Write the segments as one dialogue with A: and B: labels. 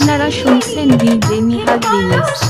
A: আপনারা শুনছেন DJ Nihad remix.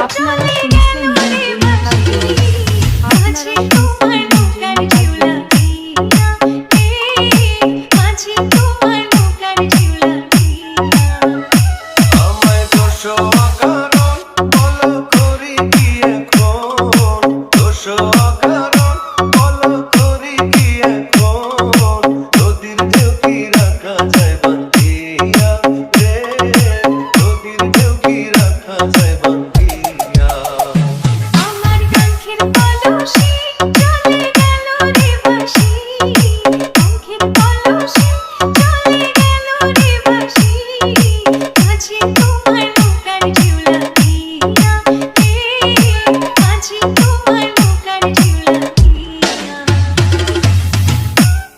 A: আপনারা শুনছেন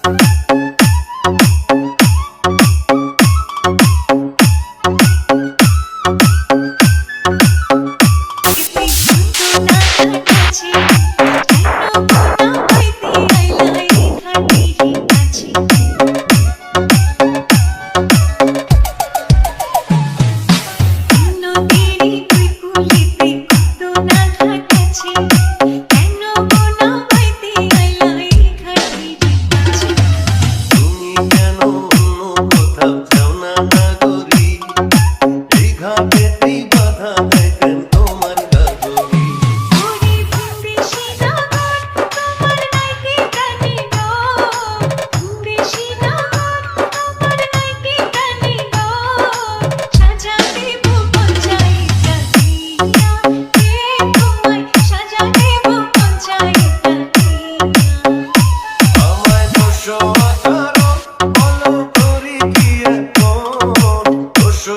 A: ডিজে নিহাদ রিমিক্স। আপনারা শুনছেন DJ Nihad remix.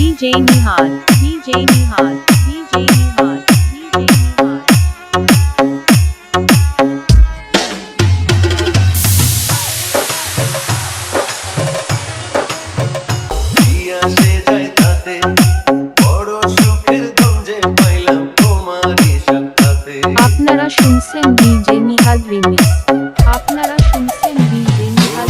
A: DJ Nihad, DJ Nihad, DJ Nihad, DJ Nihad. আপনারা শুনছেন ডিজে নিহাদ রিমিক্স। আপনারা শুনছেন ডিজে নিহাদ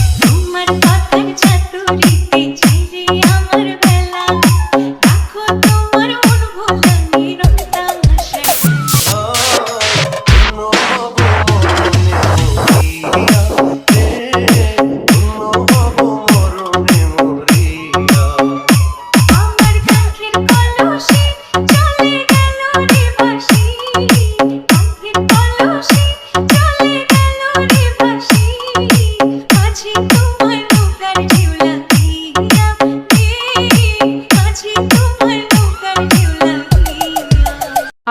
A: রিমিক্স।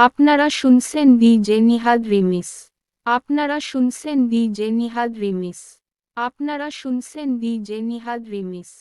A: আপনারা শুনছেন ডিজে নিহাদ রিমিক্স। আপনারা শুনছেন ডিজে নিহাদ রিমিক্স। আপনারা শুনছেন ডিজে নিহাদ রিমিক্স। আপনারা শুনছেন ডিজে নিহাদ রিমিক্স।